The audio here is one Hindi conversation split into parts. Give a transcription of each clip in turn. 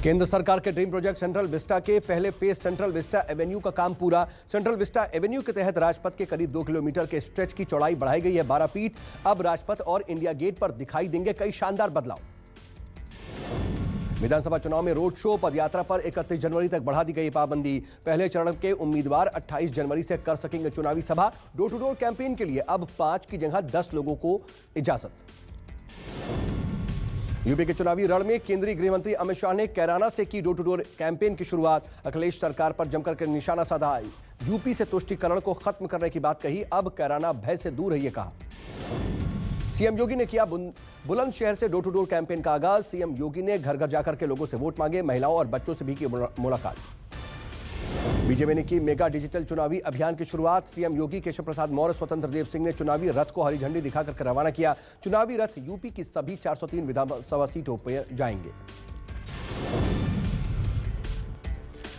केंद्र सरकार के ड्रीम प्रोजेक्ट सेंट्रल विस्टा के पहले फेज सेंट्रल विस्टा एवेन्यू का काम पूरा। सेंट्रल विस्टा एवेन्यू के तहत राजपथ के करीब 2 किलोमीटर के स्ट्रेच की चौड़ाई बढ़ाई गई है 12 फीट। अब राजपथ और इंडिया गेट पर दिखाई देंगे कई शानदार बदलाव। विधानसभा चुनाव में रोड शो, पदयात्रा पर 31 जनवरी तक बढ़ा दी गई पाबंदी। पहले चरण के उम्मीदवार 28 जनवरी से कर सकेंगे चुनावी सभा। डोर टू डोर कैंपेन के लिए अब 5 की जगह 10 लोगों को इजाजत। यूपी के चुनावी रण में केंद्रीय गृह मंत्री अमित शाह ने कैराना से की डोर टू डोर कैंपेन की शुरुआत। अखिलेश सरकार पर जमकर के निशाना साधा। यूपी से तुष्टीकरण को खत्म करने की बात कही। अब कैराना भय से दूर है, ये कहा। सीएम योगी ने किया बुलंदशहर से डोर टू डोर कैंपेन का आगाज। सीएम योगी ने घर घर जाकर के लोगों से वोट मांगे। महिलाओं और बच्चों से भी की मुलाकात। बीजेपी ने की मेगा डिजिटल चुनावी अभियान की शुरुआत। सीएम योगी, केशव प्रसाद मौर्य, स्वतंत्र देव सिंह ने चुनावी रथ को हरी झंडी दिखाकर के रवाना किया। चुनावी रथ यूपी की सभी 403 विधानसभा सीटों पर जाएंगे।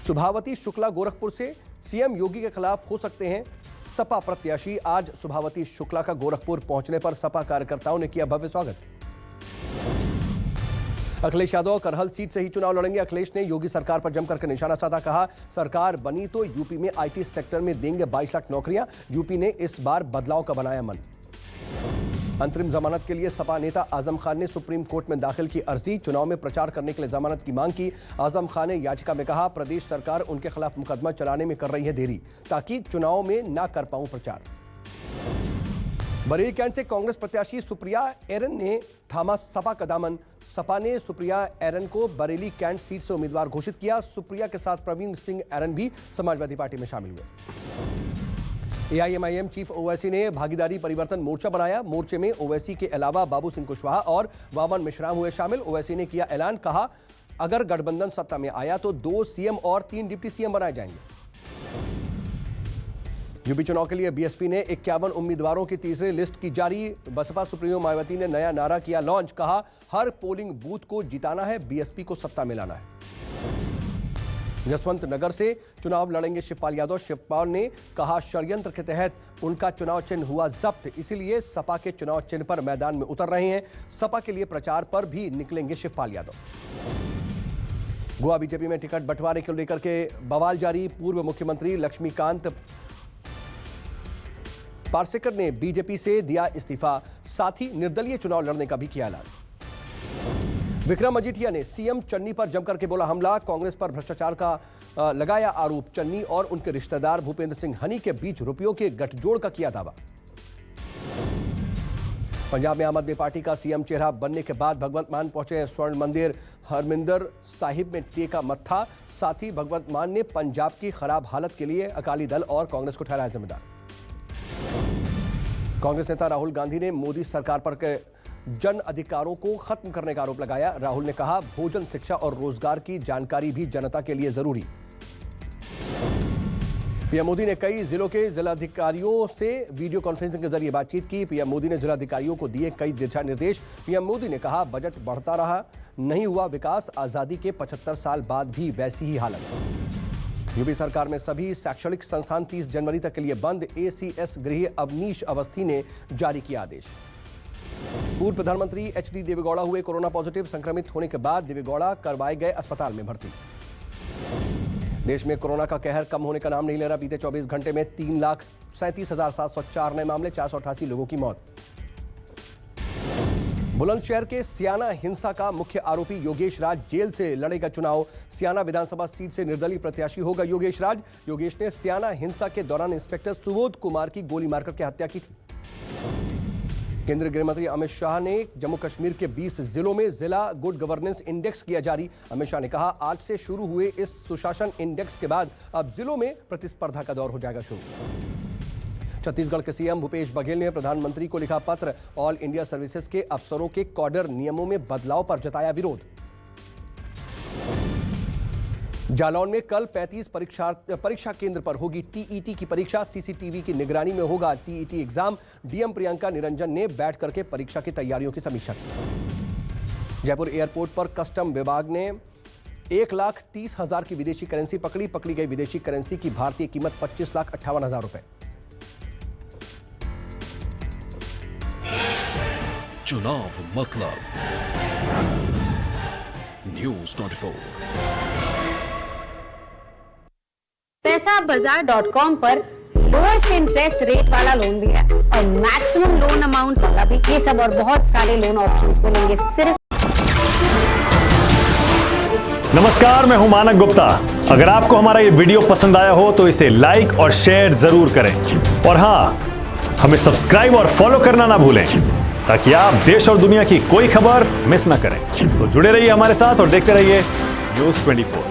सुभावती शुक्ला गोरखपुर से सीएम योगी के खिलाफ हो सकते हैं सपा प्रत्याशी। आज सुभावती शुक्ला का गोरखपुर पहुंचने पर सपा कार्यकर्ताओं ने किया भव्य स्वागत। अखिलेश यादव करहल सीट से ही चुनाव लड़ेंगे। अखिलेश ने योगी सरकार पर जमकर के निशाना साधा। कहा, सरकार बनी तो यूपी में आईटी सेक्टर में देंगे 22 लाख नौकरियां। यूपी ने इस बार बदलाव का बनाया मन। अंतरिम जमानत के लिए सपा नेता आजम खान ने सुप्रीम कोर्ट में दाखिल की अर्जी। चुनाव में प्रचार करने के लिए जमानत की मांग की। आजम खान ने याचिका में कहा, प्रदेश सरकार उनके खिलाफ मुकदमा चलाने में कर रही है देरी, ताकि चुनाव में ना कर पाऊं प्रचार। बरेली कैंट से कांग्रेस प्रत्याशी सुप्रिया एरन ने थामा सपा का दामन। सपा ने सुप्रिया एरन को बरेली कैंट सीट से उम्मीदवार घोषित किया। सुप्रिया के साथ प्रवीण सिंह एरन भी समाजवादी पार्टी में शामिल हुए। एआईएमआईएम चीफ ओवैसी ने भागीदारी परिवर्तन मोर्चा बनाया। मोर्चे में ओवैसी के अलावा बाबू सिंह कुशवाहा और वामन मिश्राम हुए शामिल। ओवैसी ने किया ऐलान, कहा, अगर गठबंधन सत्ता में आया तो 2 सीएम और 3 डिप्टी सीएम बनाए जाएंगे। यूपी चुनाव के लिए बीएसपी ने 51 उम्मीदवारों की तीसरी लिस्ट की जारी। बसपा सुप्रीमो मायावती ने नया नारा किया लॉन्च। कहा, हर पोलिंग बूथ को जिताना है, बीएसपी को सत्ता में लाना है। जसवंत नगर से चुनाव लड़ेंगे शिवपाल यादव। शिवपाल ने कहा, षड्यंत्र के तहत उनका चुनाव चिन्ह हुआ जब्त, इसीलिए सपा के चुनाव चिन्ह पर मैदान में उतर रहे हैं। सपा के लिए प्रचार पर भी निकलेंगे शिवपाल यादव। गोवा बीजेपी में टिकट बंटवारे को लेकर के बवाल जारी। पूर्व मुख्यमंत्री लक्ष्मीकांत पार्सेकर ने बीजेपी से दिया इस्तीफा। साथ ही निर्दलीय चुनाव लड़ने का भी किया ऐलान। विक्रम मजीठिया ने सीएम चन्नी पर जमकर के बोला हमला। कांग्रेस पर भ्रष्टाचार का लगाया आरोप। चन्नी और उनके रिश्तेदार भूपेंद्र सिंह हनी के बीच रुपयों के गठजोड़ का किया दावा। पंजाब में आम आदमी पार्टी का सीएम चेहरा बनने के बाद भगवंत मान पहुंचे स्वर्ण मंदिर हरमिंदर साहिब में टेका मत्था। साथ ही भगवंत मान ने पंजाब की खराब हालत के लिए अकाली दल और कांग्रेस को ठहराया जिम्मेदार। कांग्रेस नेता राहुल गांधी ने मोदी सरकार पर जन अधिकारों को खत्म करने का आरोप लगाया। राहुल ने कहा, भोजन, शिक्षा और रोजगार की जानकारी भी जनता के लिए जरूरी। पीएम मोदी ने कई जिलों के जिलाधिकारियों से वीडियो कॉन्फ्रेंसिंग के जरिए बातचीत की। पीएम मोदी ने जिलाधिकारियों को दिए कई दिशा निर्देश। पीएम मोदी ने कहा, बजट बढ़ता रहा, नहीं हुआ विकास। आजादी के 75 साल बाद भी वैसी ही हालत। यूपी सरकार में सभी शैक्षणिक संस्थान 30 जनवरी तक के लिए बंद। एसीएस गृह अवनीश अवस्थी ने जारी किया आदेश। पूर्व प्रधानमंत्री एचडी देवेगौड़ा हुए कोरोना पॉजिटिव। संक्रमित होने के बाद देवेगौड़ा करवाए गए अस्पताल में भर्ती। देश में कोरोना का कहर कम होने का नाम नहीं ले रहा। बीते 24 घंटे में 3,37,704 नए मामले, 488 लोगों की मौत। बुलंदशहर के सियाना हिंसा का मुख्य आरोपी योगेश राज जेल से लड़ेगा चुनाव। सियाना विधानसभा सीट से निर्दलीय प्रत्याशी होगा योगेश राज। योगेश ने सियाना हिंसा के दौरान इंस्पेक्टर सुबोध कुमार की गोली मारकर के हत्या की थी। केंद्रीय गृह मंत्री अमित शाह ने जम्मू कश्मीर के 20 जिलों में जिला गुड गवर्नेंस इंडेक्स किया जारी। अमित शाह ने कहा, आज से शुरू हुए इस सुशासन इंडेक्स के बाद अब जिलों में प्रतिस्पर्धा का दौर हो जाएगा शुरू। छत्तीसगढ़ के सीएम भूपेश बघेल ने प्रधानमंत्री को लिखा पत्र। ऑल इंडिया सर्विसेज के अफसरों के कॉडर नियमों में बदलाव पर जताया विरोध। जालौन में कल 35 परीक्षा केंद्र पर होगी टीईटी की परीक्षा। सीसीटीवी की निगरानी में होगा TET exam. DM Priyanka Niranjan ने बैठ करके परीक्षा की तैयारियों की समीक्षा की। जयपुर एयरपोर्ट पर कस्टम विभाग ने 1,30,000 की विदेशी करेंसी पकड़ी गई विदेशी करेंसी की भारतीय कीमत 25,58,000 रुपए। चुनाव मतलब News 24। पैसाबाजार.com पर लोएस्ट इंटरेस्ट रेट वाला लोन भी है और मैक्सिमम लोन अमाउंट वाला भी। ये सब और बहुत सारे लोन ऑप्शंस मिलेंगे सिर्फ। नमस्कार, मैं हूं मानक गुप्ता। अगर आपको हमारा ये वीडियो पसंद आया हो तो इसे लाइक और शेयर जरूर करें और हां, हमें सब्सक्राइब और फॉलो करना ना भूलें ताकि आप देश और दुनिया की कोई खबर मिस ना करें। तो जुड़े रहिए हमारे साथ और देखते रहिए न्यूज़ 24।